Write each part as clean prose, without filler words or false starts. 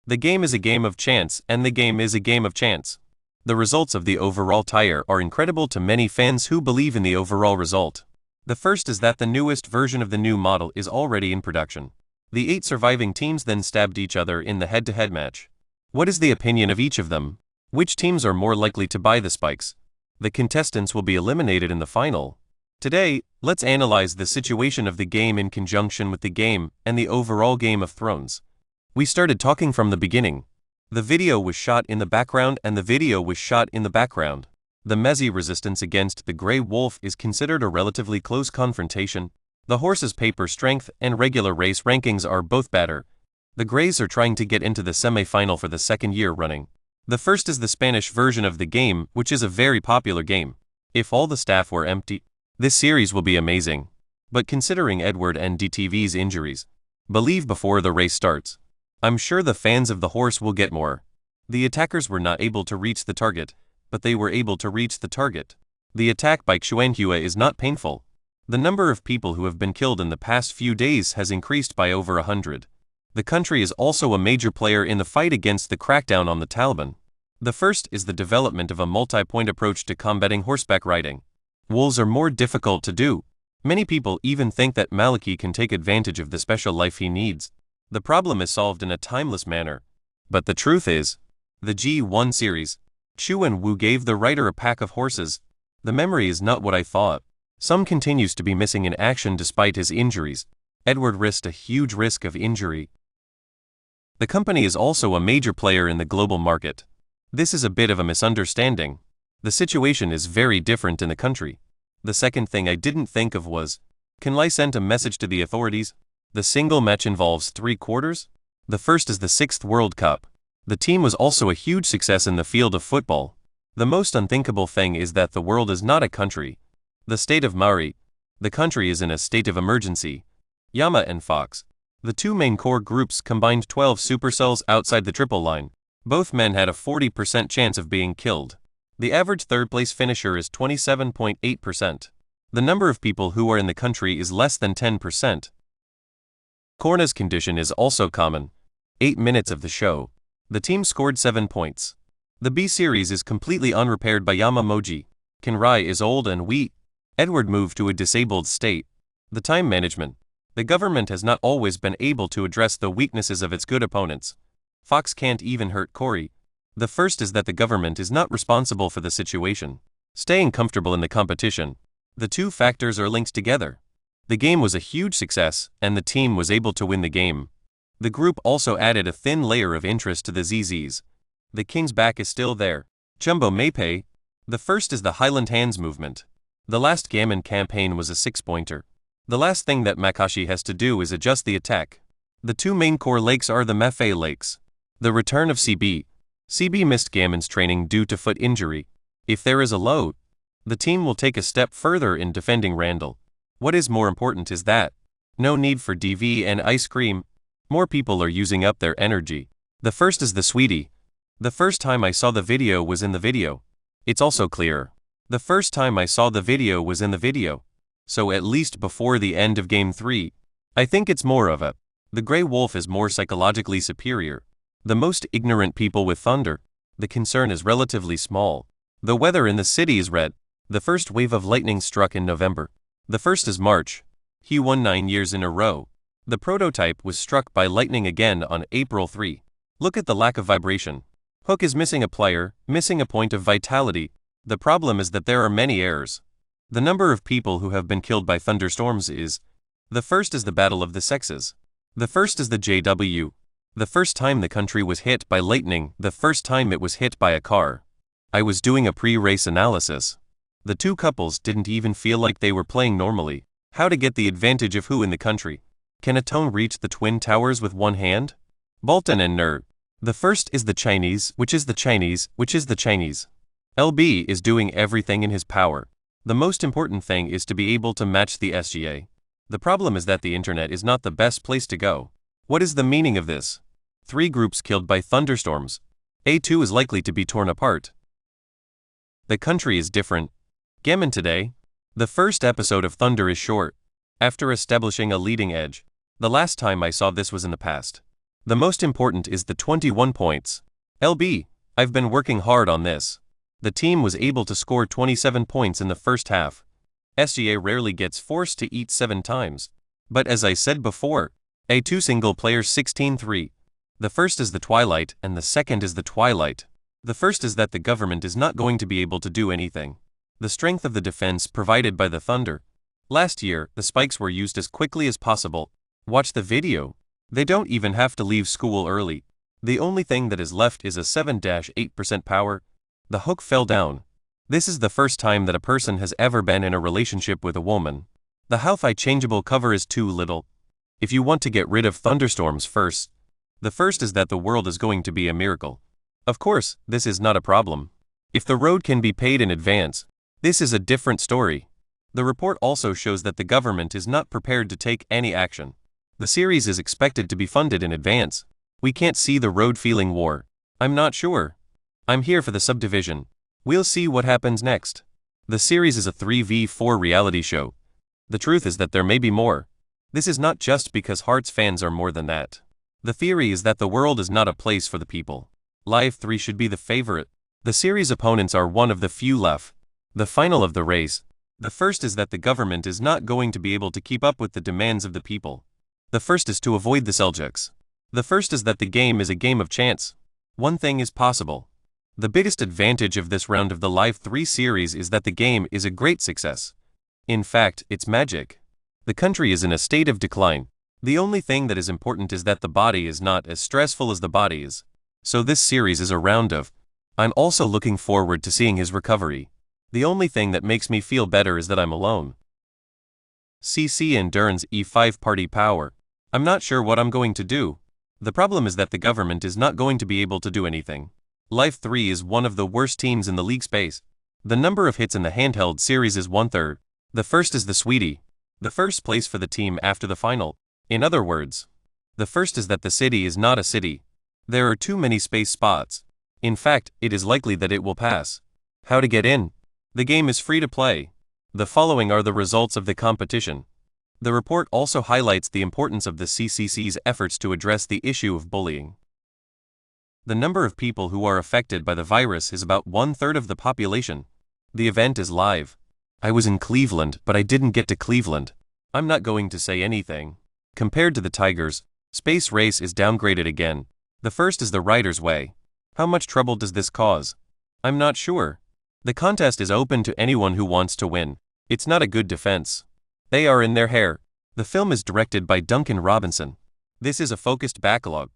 The game is a game of chance, and the game is a game of chance. The results of the overall tire are incredible to many fans who believe in the overall result. The first is that the newest version of the new model is already in production. The 8 surviving teams then stabbed each other in the head-to-head match. What is the opinion of each of them? Which teams are more likely to buy the spikes? The contestants will be eliminated in the final. Today, let's analyze the situation of the game in conjunction with the game and the overall Game of Thrones. We started talking from the beginning. The video was shot in the background and the video was shot in the background. The Mezzi resistance against the Grey Wolf is considered a relatively close confrontation. The horses' paper strength and regular race rankings are both better. The Greys are trying to get into the semi-final for the second year running. The first is the Spanish version of the game, which is a very popular game. If all the staff were empty, this series will be amazing. But considering Edward and DTV's injuries, believe before the race starts. I'm sure the fans of the horse will get more. The attackers were not able to reach the target, but they were able to reach the target. The attack by Xuanhua is not painful. The number of people who have been killed in the past few days has increased by over 100. The country is also a major player in the fight against the crackdown on the Taliban. The first is the development of a multi-point approach to combating horseback riding. Wolves are more difficult to do. Many people even think that Maliki can take advantage of the special life he needs. The problem is solved in a timeless manner. But the truth is, the G1 series, Chuan Wu gave the rider a pack of horses. The memory is not what I thought. Some continues to be missing in action despite his injuries. Edward risked a huge risk of injury. The company is also a major player in the global market. This is a bit of a misunderstanding. The situation is very different in the country. The second thing I didn't think of was, can Lai send a message to the authorities? The single match involves 3 quarters. The first is the 6th World Cup. The team was also a huge success in the field of football. The most unthinkable thing is that the world is not a country. The state of Mari. The country is in a state of emergency. Yama and Fox. The 2 main core groups combined 12 supercells outside the triple line. Both men had a 40% chance of being killed. The average third-place finisher is 27.8%. The number of people who are in the country is less than 10%. Corna's condition is also common. 8 minutes of the show. The team scored 7 points. The B series is completely unrepaired by Yamamoji. Kenrai is old and weak. Edward moved to a disabled state. The time management. The government has not always been able to address the weaknesses of its good opponents. Fox can't even hurt Corey. The first is that the government is not responsible for the situation. Staying comfortable in the competition. The 2 factors are linked together. The game was a huge success, and the team was able to win the game. The group also added a thin layer of interest to the ZZs. The King's back is still there. Jumbo Mapei. The first is the Highland Hands movement. The last Gammon campaign was a 6-pointer. The last thing that Makashi has to do is adjust the attack. The 2 main core lakes are the Maffei Lakes. The return of CB. CB missed Gammon's training due to foot injury. If there is a load, the team will take a step further in defending Randall. What is more important is that no need for DV and ice cream. More people are using up their energy. The first is the Sweetie. The first time I saw the video was in the video. It's also clear. The first time I saw the video was in the video. So at least before the end of Game 3. I think it's more of a. The Grey Wolf is more psychologically superior. The most ignorant people with thunder. The concern is relatively small. The weather in the city is red. The first wave of lightning struck in November. The first is March. He won 9 years in a row. The prototype was struck by lightning again on April 3. Look at the lack of vibration. Hook is missing a plier, missing a point of vitality. The problem is that there are many errors. The number of people who have been killed by thunderstorms is. The first is the Battle of the Sexes. The first is the JW. The first time the country was hit by lightning, the first time it was hit by a car. I was doing a pre-race analysis. The 2 couples didn't even feel like they were playing normally. How to get the advantage of who in the country? Can a tone reach the Twin Towers with one hand? Bolton and Ner. The first is the Chinese, which is the Chinese, which is the Chinese. LB is doing everything in his power. The most important thing is to be able to match the SGA. The problem is that the internet is not the best place to go. What is the meaning of this? 3 groups killed by thunderstorms. A2 is likely to be torn apart. The country is different. Gammon today. The first episode of Thunder is short. After establishing a leading edge. The last time I saw this was in the past. The most important is the 21 points. I've been working hard on this. The team was able to score 27 points in the first half. SGA rarely gets forced to eat 7 times. But as I said before, A2 single players 16-3. The first is the twilight and the second is the twilight. The first is that the government is not going to be able to do anything. The strength of the defense provided by the Thunder. Last year, the spikes were used as quickly as possible. Watch the video. They don't even have to leave school early. The only thing that is left is a 7-8% power. The hook fell down. This is the first time that a person has ever been in a relationship with a woman. The Hi-Fi changeable cover is too little. If you want to get rid of thunderstorms first, the first is that the world is going to be a miracle. Of course, this is not a problem. If the road can be paid in advance, this is a different story. The report also shows that the government is not prepared to take any action. The series is expected to be funded in advance. We can't see the road feeling war. I'm not sure. I'm here for the subdivision. We'll see what happens next. The series is a 3v4 reality show. The truth is that there may be more. This is not just because Hearts fans are more than that. The theory is that the world is not a place for the people. Live 3 should be the favorite. The series opponents are one of the few left. The final of the race. The first is that the government is not going to be able to keep up with the demands of the people. The first is to avoid the Seljuks. The first is that the game is a game of chance. One thing is possible. The biggest advantage of this round of the Live 3 series is that the game is a great success. In fact, it's magic. The country is in a state of decline. The only thing that is important is that the body is not as stressful as the body is. So this series is a round of. I'm also looking forward to seeing his recovery. The only thing that makes me feel better is that I'm alone. CC and Dern's E5 party power. I'm not sure what I'm going to do. The problem is that the government is not going to be able to do anything. Live 3 is one of the worst teams in the league space. The number of hits in the handheld series is 1/3. The first is the Sweetie. The first place for the team after the final. In other words, the first is that the city is not a city. There are too many space spots. In fact, it is likely that it will pass. How to get in? The game is free to play. The following are the results of the competition. The report also highlights the importance of the CCC's efforts to address the issue of bullying. The number of people who are affected by the virus is about 1/3 of the population. The event is live. I was in Cleveland, but I didn't get to Cleveland. I'm not going to say anything. Compared to the Tigers, Space Race is downgraded again. The first is the Rider's Way. How much trouble does this cause? I'm not sure. The contest is open to anyone who wants to win. It's not a good defense. They are in their hair. The film is directed by Duncan Robinson. This is a focused backlog.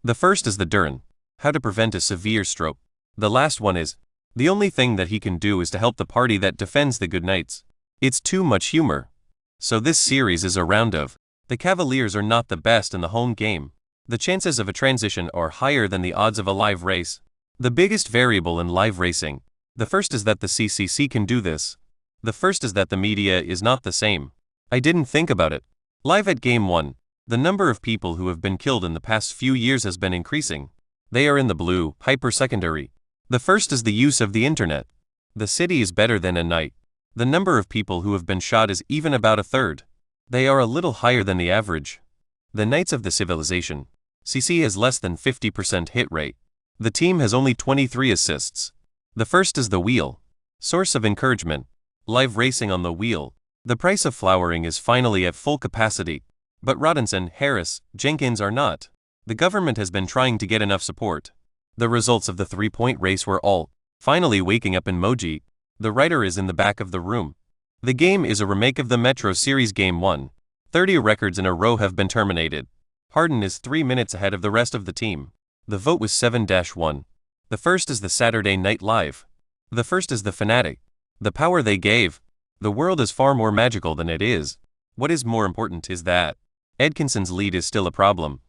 The first is the Dern. How to prevent a severe stroke. The last one is, the only thing that he can do is to help the party that defends the good Knights. It's too much humor. So this series is a round of, the Cavaliers are not the best in the home game. The chances of a transition are higher than the odds of a live race. The biggest variable in live racing. The first is that the CCC can do this. The first is that the media is not the same. I didn't think about it. Live at Game 1, the number of people who have been killed in the past few years has been increasing. They are in the blue, hyper-secondary. The first is the use of the internet. The city is better than a night. The number of people who have been shot is even about 1/3. They are a little higher than the average. The Knights of the Civilization. CC has less than 50% hit rate. The team has only 23 assists. The first is the wheel. Source of encouragement. Live racing on the wheel. The price of flowering is finally at full capacity. But Rodinson, Harris, Jenkins are not. The government has been trying to get enough support. The results of the 3-point race were all, finally waking up emoji. The writer is in the back of the room. The game is a remake of the Metro Series Game 1. 30 records in a row have been terminated. Harden is 3 minutes ahead of the rest of the team. The vote was 7-1. The first is the Saturday Night Live. The first is the Fanatic. The power they gave. The world is far more magical than it is. What is more important is that Edkinson's lead is still a problem.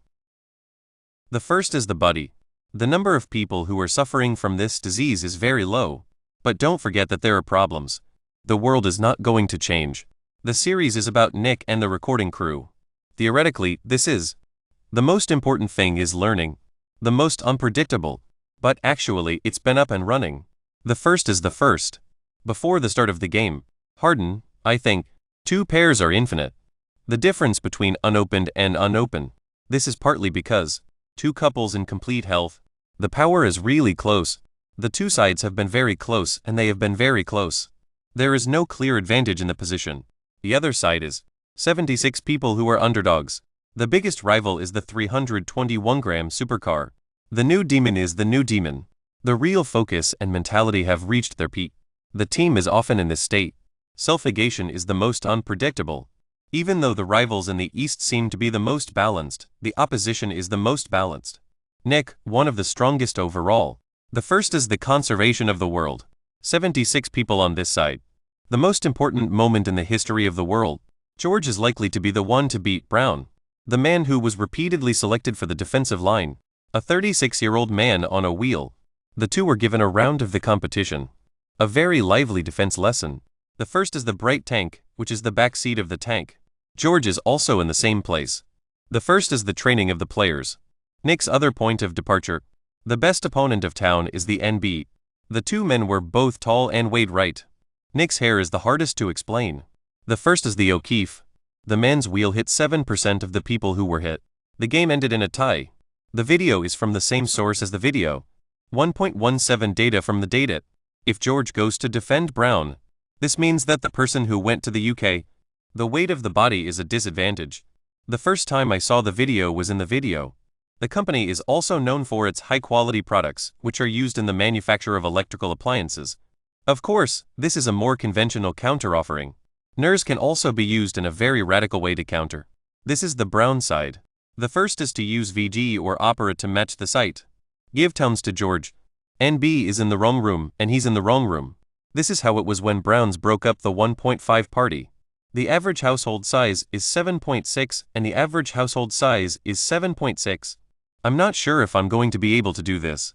The first is the Buddy. The number of people who are suffering from this disease is very low. But don't forget that there are problems. The world is not going to change. The series is about Nick and the recording crew. Theoretically, this is. The most important thing is learning. The most unpredictable. But actually, it's been up and running. The first is the first. Before the start of the game, Harden, I think, 2 pairs are infinite. The difference between unopened and unopened. This is partly because two couples in complete health. The power is really close. The two sides have been very close and they have been very close. There is no clear advantage in the position. The other side is 76 people who are underdogs. The biggest rival is the 321-gram supercar. The new demon is the new demon. The real focus and mentality have reached their peak. The team is often in this state. Self-negation is the most unpredictable. Even though the rivals in the East seem to be the most balanced, the opposition is the most balanced. Nick, one of the strongest overall. The first is the conservation of the world. 76 people on this side. The most important moment in the history of the world. George is likely to be the one to beat Brown, the man who was repeatedly selected for the defensive line. A 36-year-old man on a wheel. The two were given a round of the competition. A very lively defense lesson. The first is the bright tank, which is the back seat of the tank. George is also in the same place. The first is the training of the players. Nick's other point of departure. The best opponent of town is the NB. The two men were both tall and weighed right. Nick's hair is the hardest to explain. The first is the O'Keefe. The man's wheel hit 7% of the people who were hit. The game ended in a tie. The video is from the same source as the video. 1.17 data from the data. If George goes to defend Brown, this means that the person who went to the UK, the weight of the body is a disadvantage. The first time I saw the video was in the video. The company is also known for its high-quality products, which are used in the manufacture of electrical appliances. Of course, this is a more conventional counter-offering. NERS can also be used in a very radical way to counter. This is the Brown side. The first is to use VG or Opera to match the site. Give towns to George. NB is in the wrong room, and he's in the wrong room. This is how it was when Browns broke up the 1.5 party. The average household size is 7.6 and the average household size is 7.6. I'm not sure if I'm going to be able to do this.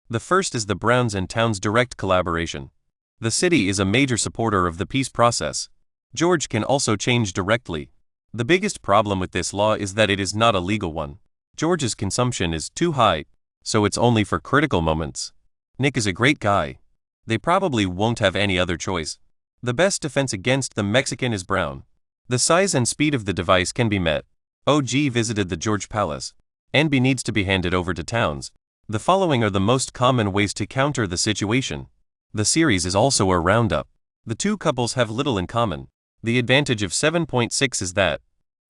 The first is the Browns and Towns direct collaboration. The city is a major supporter of the peace process. George can also change directly. The biggest problem with this law is that it is not a legal one. George's consumption is too high, so it's only for critical moments. Nick is a great guy. They probably won't have any other choice. The best defense against the Mexican is Brown. The size and speed of the device can be met. OG visited the George Palace. NB needs to be handed over to Towns. The following are the most common ways to counter the situation. The series is also a roundup. The two couples have little in common. The advantage of 7.6 is that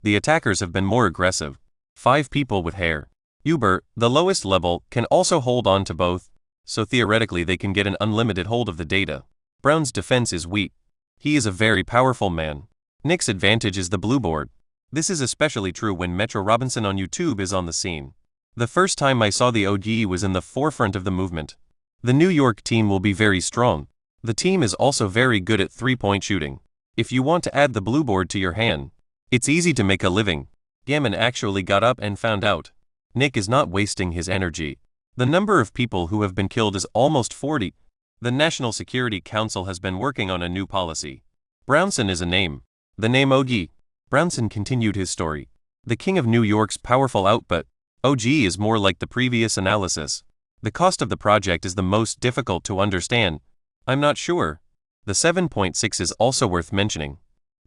the attackers have been more aggressive. 5 people with hair. Uber, the lowest level, can also hold on to both, so theoretically they can get an unlimited hold of the data. Brown's defense is weak. He is a very powerful man. Nick's advantage is the blue board. This is especially true when Metro Robinson on YouTube is on the scene. The first time I saw the OG was in the forefront of the movement. The New York team will be very strong. The team is also very good at three-point shooting. If you want to add the blue board to your hand, it's easy to make a living. Gammon actually got up and found out. Nick is not wasting his energy. The number of people who have been killed is almost 40. The National Security Council has been working on a new policy. Brownson is a name. The name OG. Brownson continued his story. The king of New York's powerful output. OG is more like the previous analysis. The cost of the project is the most difficult to understand. I'm not sure. The 7.6 is also worth mentioning.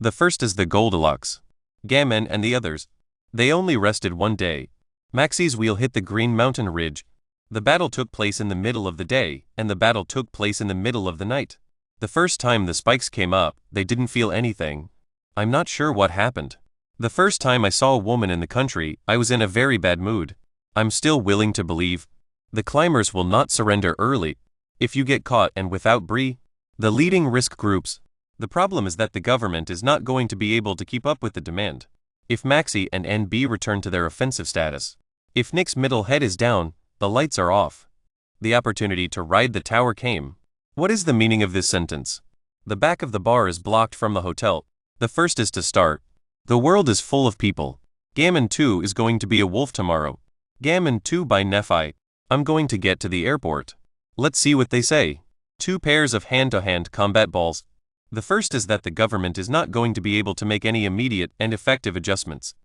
The first is the Goldilocks. Gammon and the others. They only rested one day. Maxie's wheel hit the Green Mountain Ridge. The battle took place in the middle of the day, and the battle took place in the middle of the night. The first time the spikes came up, they didn't feel anything. I'm not sure what happened. The first time I saw a woman in the country, I was in a very bad mood. I'm still willing to believe. The climbers will not surrender early. If you get caught and without Bree, the leading risk groups. The problem is that the government is not going to be able to keep up with the demand. If Maxie and NB return to their offensive status. If Nick's middle head is down, the lights are off. The opportunity to ride the tower came. What is the meaning of this sentence? The back of the bar is blocked from the hotel. The first is to start. The world is full of people. Gammon 2 is going to be a wolf tomorrow. Gammon 2 by Nephi. I'm going to get to the airport. Let's see what they say. 2 pairs of hand-to-hand combat balls. The first is that the government is not going to be able to make any immediate and effective adjustments.